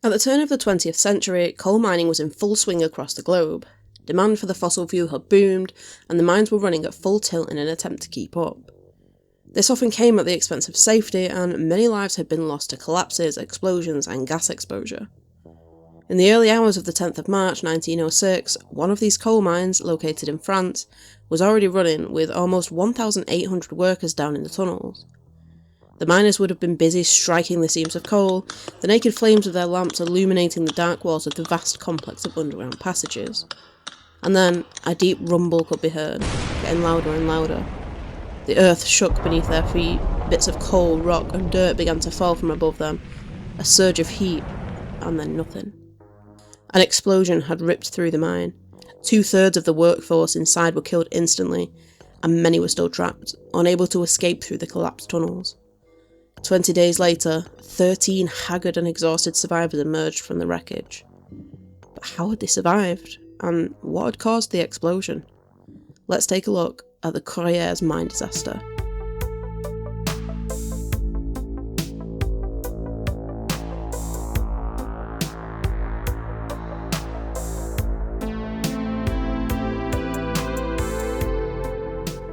At the turn of the 20th century, coal mining was in full swing across the globe. Demand for the fossil fuel had boomed, and the mines were running at full tilt in an attempt to keep up. This often came at the expense of safety, and many lives had been lost to collapses, explosions, and gas exposure. In the early hours of the 10th of March 1906, one of these coal mines, located in France, was already running with almost 1,800 workers down in the tunnels. The miners would have been busy striking the seams of coal, the naked flames of their lamps illuminating the dark walls of the vast complex of underground passages. And then, a deep rumble could be heard, getting louder and louder. The earth shook beneath their feet, bits of coal, rock, and dirt began to fall from above them, a surge of heat, and then nothing. An explosion had ripped through the mine. 2/3 of the workforce inside were killed instantly, and many were still trapped, unable to escape through the collapsed tunnels. 20 days later, 13 haggard and exhausted survivors emerged from the wreckage. But how had they survived? And what had caused the explosion? Let's take a look at the Courrières Mine Disaster.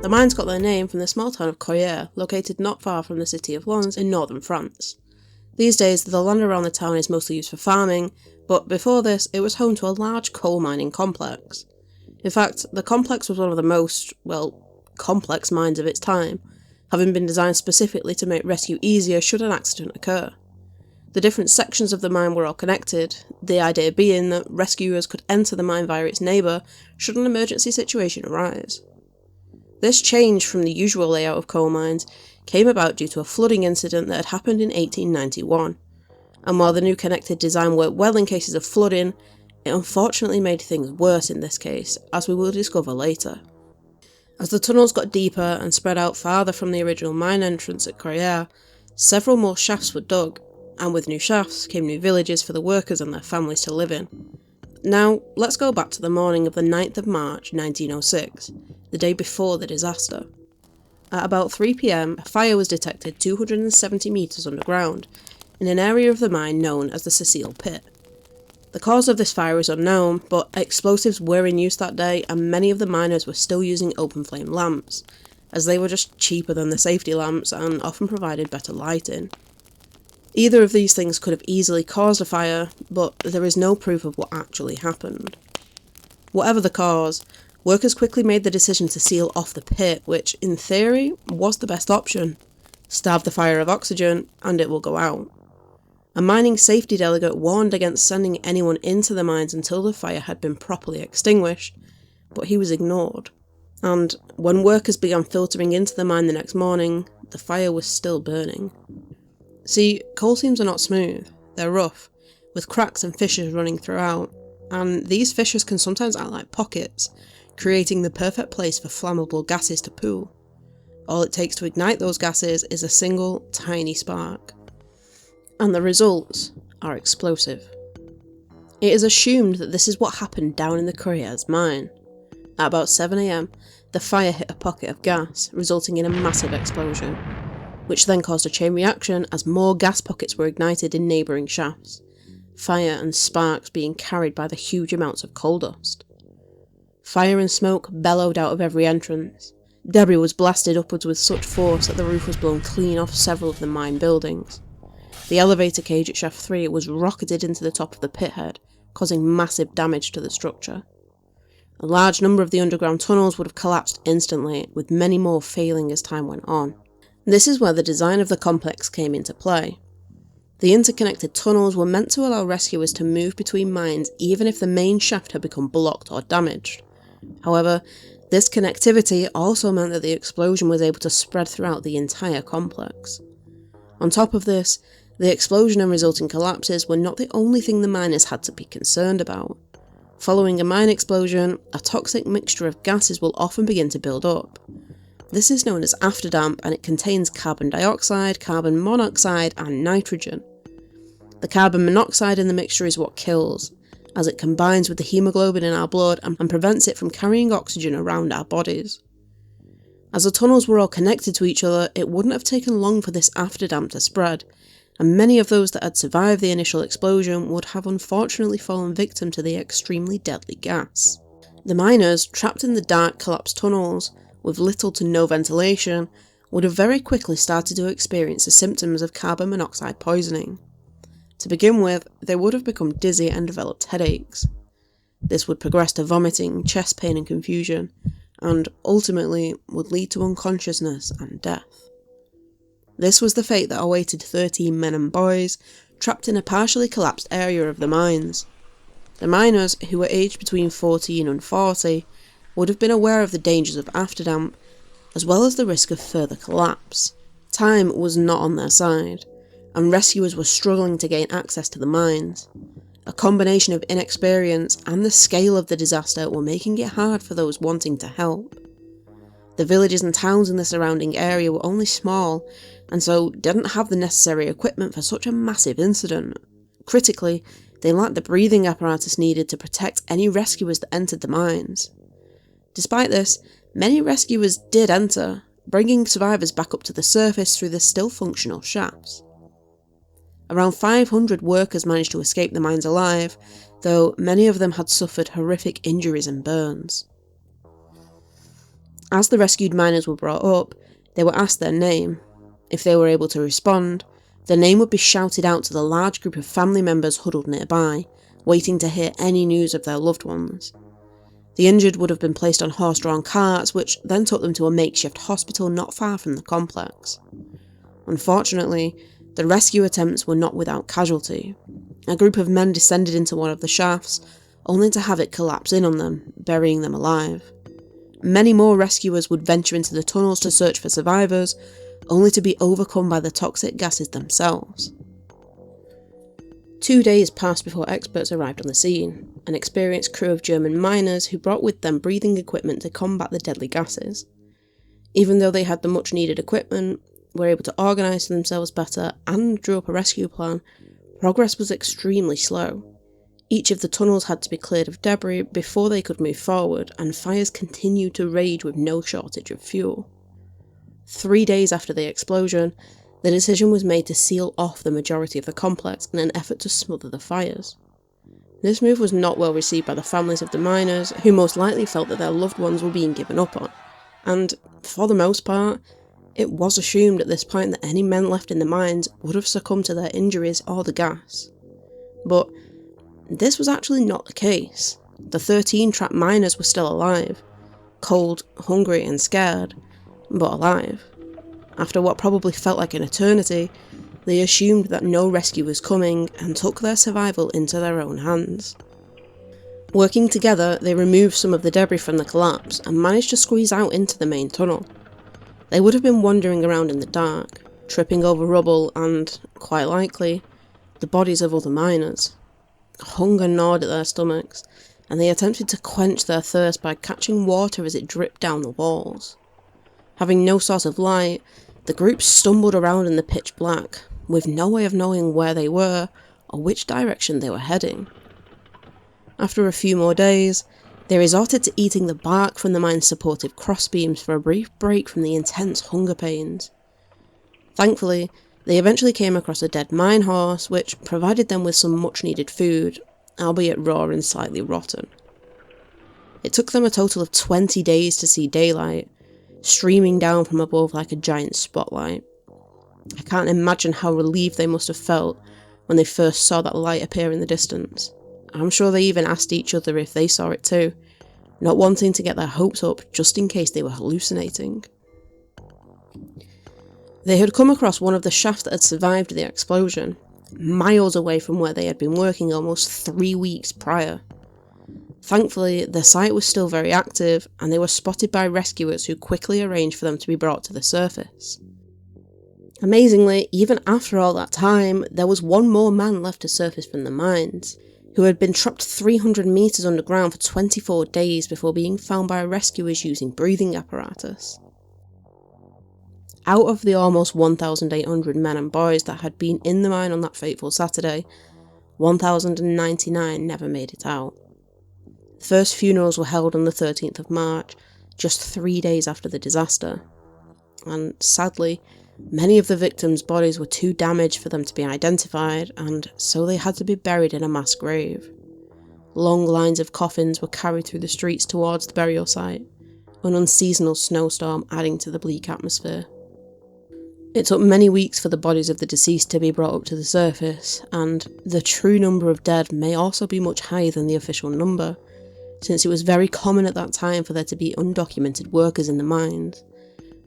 The mines got their name from the small town of Courrières, located not far from the city of Lens in northern France. These days, the land around the town is mostly used for farming, but before this, it was home to a large coal mining complex. In fact, the complex was one of the most, complex mines of its time, having been designed specifically to make rescue easier should an accident occur. The different sections of the mine were all connected, the idea being that rescuers could enter the mine via its neighbour should an emergency situation arise. This change from the usual layout of coal mines came about due to a flooding incident that had happened in 1891, and while the new connected design worked well in cases of flooding, it unfortunately made things worse in this case, as we will discover later. As the tunnels got deeper and spread out farther from the original mine entrance at Courrières, several more shafts were dug, and with new shafts came new villages for the workers and their families to live in. Now, let's go back to the morning of the 9th of March 1906, the day before the disaster. At about 3 PM, a fire was detected 270 metres underground, in an area of the mine known as the Cecile Pit. The cause of this fire is unknown, but explosives were in use that day and many of the miners were still using open flame lamps, as they were just cheaper than the safety lamps and often provided better lighting. Either of these things could have easily caused a fire, but there is no proof of what actually happened. Whatever the cause, workers quickly made the decision to seal off the pit, which, in theory, was the best option. Starve the fire of oxygen, and it will go out. A mining safety delegate warned against sending anyone into the mines until the fire had been properly extinguished, but he was ignored. And when workers began filtering into the mine the next morning, the fire was still burning. See, coal seams are not smooth, they're rough, with cracks and fissures running throughout, and these fissures can sometimes act like pockets, creating the perfect place for flammable gases to pool. All it takes to ignite those gases is a single, tiny spark. And the results are explosive. It is assumed that this is what happened down in the Courrières mine. At about 7 AM, the fire hit a pocket of gas, resulting in a massive explosion, which then caused a chain reaction as more gas pockets were ignited in neighbouring shafts, fire and sparks being carried by the huge amounts of coal dust. Fire and smoke bellowed out of every entrance. Debris was blasted upwards with such force that the roof was blown clean off several of the mine buildings. The elevator cage at Shaft 3 was rocketed into the top of the pit head, causing massive damage to the structure. A large number of the underground tunnels would have collapsed instantly, with many more failing as time went on. This is where the design of the complex came into play. The interconnected tunnels were meant to allow rescuers to move between mines even if the main shaft had become blocked or damaged. However, this connectivity also meant that the explosion was able to spread throughout the entire complex. On top of this, the explosion and resulting collapses were not the only thing the miners had to be concerned about. Following a mine explosion, a toxic mixture of gases will often begin to build up. This is known as afterdamp, and it contains carbon dioxide, carbon monoxide, and nitrogen. The carbon monoxide in the mixture is what kills, as it combines with the hemoglobin in our blood and prevents it from carrying oxygen around our bodies. As the tunnels were all connected to each other, it wouldn't have taken long for this afterdamp to spread, and many of those that had survived the initial explosion would have unfortunately fallen victim to the extremely deadly gas. The miners, trapped in the dark, collapsed tunnels, with little to no ventilation, would have very quickly started to experience the symptoms of carbon monoxide poisoning. To begin with, they would have become dizzy and developed headaches. This would progress to vomiting, chest pain and confusion, and ultimately would lead to unconsciousness and death. This was the fate that awaited 13 men and boys trapped in a partially collapsed area of the mines. The miners, who were aged between 14 and 40, would have been aware of the dangers of afterdamp, as well as the risk of further collapse. Time was not on their side, and rescuers were struggling to gain access to the mines. A combination of inexperience and the scale of the disaster were making it hard for those wanting to help. The villages and towns in the surrounding area were only small, and so didn't have the necessary equipment for such a massive incident. Critically, they lacked the breathing apparatus needed to protect any rescuers that entered the mines. Despite this, many rescuers did enter, bringing survivors back up to the surface through the still functional shafts. Around 500 workers managed to escape the mines alive, though many of them had suffered horrific injuries and burns. As the rescued miners were brought up, they were asked their name. If they were able to respond, their name would be shouted out to the large group of family members huddled nearby, waiting to hear any news of their loved ones. The injured would have been placed on horse-drawn carts, which then took them to a makeshift hospital not far from the complex. Unfortunately, the rescue attempts were not without casualty. A group of men descended into one of the shafts, only to have it collapse in on them, burying them alive. Many more rescuers would venture into the tunnels to search for survivors, only to be overcome by the toxic gases themselves. 2 days passed before experts arrived on the scene, an experienced crew of German miners who brought with them breathing equipment to combat the deadly gases. Even though they had the much needed equipment, were able to organise themselves better and drew up a rescue plan, progress was extremely slow. Each of the tunnels had to be cleared of debris before they could move forward, and fires continued to rage with no shortage of fuel. 3 days after the explosion, the decision was made to seal off the majority of the complex in an effort to smother the fires. This move was not well received by the families of the miners, who most likely felt that their loved ones were being given up on, and, for the most part, it was assumed at this point that any men left in the mines would have succumbed to their injuries or the gas. But this was actually not the case. The 13 trapped miners were still alive, cold, hungry and scared, but alive. After what probably felt like an eternity, they assumed that no rescue was coming and took their survival into their own hands. Working together, they removed some of the debris from the collapse and managed to squeeze out into the main tunnel. They would have been wandering around in the dark, tripping over rubble and, quite likely, the bodies of other miners. Hunger gnawed at their stomachs, and they attempted to quench their thirst by catching water as it dripped down the walls. Having no source of light, the group stumbled around in the pitch black, with no way of knowing where they were or which direction they were heading. After a few more days, they resorted to eating the bark from the mine's supportive crossbeams for a brief break from the intense hunger pains. Thankfully, they eventually came across a dead mine horse, which provided them with some much-needed food, albeit raw and slightly rotten. It took them a total of 20 days to see daylight, streaming down from above like a giant spotlight. I can't imagine how relieved they must have felt when they first saw that light appear in the distance. I'm sure they even asked each other if they saw it too, not wanting to get their hopes up just in case they were hallucinating. They had come across one of the shafts that had survived the explosion, miles away from where they had been working almost 3 weeks prior. Thankfully, the site was still very active, and they were spotted by rescuers who quickly arranged for them to be brought to the surface. Amazingly, even after all that time, there was one more man left to surface from the mines, who had been trapped 300 metres underground for 24 days before being found by rescuers using breathing apparatus. Out of the almost 1,800 men and boys that had been in the mine on that fateful Saturday, 1,099 never made it out. The first funerals were held on the 13th of March, just 3 days after the disaster. And sadly, Many of the victims' bodies were too damaged for them to be identified, and so they had to be buried in a mass grave. Long lines of coffins were carried through the streets towards the burial site, an unseasonal snowstorm adding to the bleak atmosphere. It took many weeks for the bodies of the deceased to be brought up to the surface, and the true number of dead may also be much higher than the official number, since it was very common at that time for there to be undocumented workers in the mines.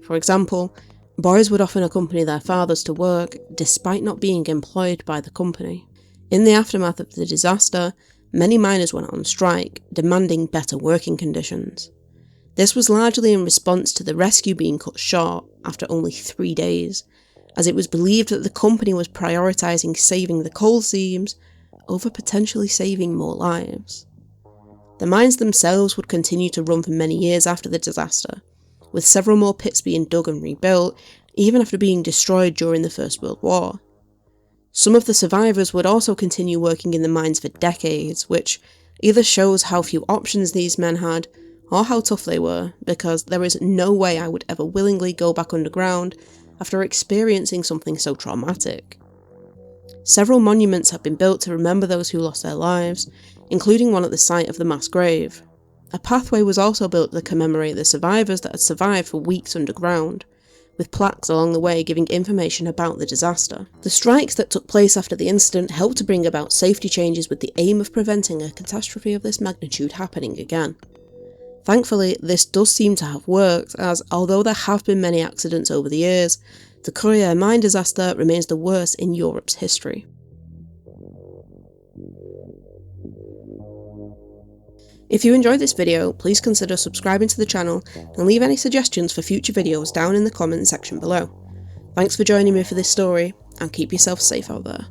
For example, boys would often accompany their fathers to work, despite not being employed by the company. In the aftermath of the disaster, many miners went on strike, demanding better working conditions. This was largely in response to the rescue being cut short after only 3 days, as it was believed that the company was prioritising saving the coal seams over potentially saving more lives. The mines themselves would continue to run for many years after the disaster, with several more pits being dug and rebuilt, even after being destroyed during the First World War. Some of the survivors would also continue working in the mines for decades, which either shows how few options these men had, or how tough they were, because there is no way I would ever willingly go back underground after experiencing something so traumatic. Several monuments have been built to remember those who lost their lives, including one at the site of the mass grave. A pathway was also built to commemorate the survivors that had survived for weeks underground, with plaques along the way giving information about the disaster. The strikes that took place after the incident helped to bring about safety changes with the aim of preventing a catastrophe of this magnitude happening again. Thankfully, this does seem to have worked, as although there have been many accidents over the years, the Courrières Mine Disaster remains the worst in Europe's history. If you enjoyed this video, please consider subscribing to the channel and leave any suggestions for future videos down in the comment section below. Thanks for joining me for this story, and keep yourself safe out there.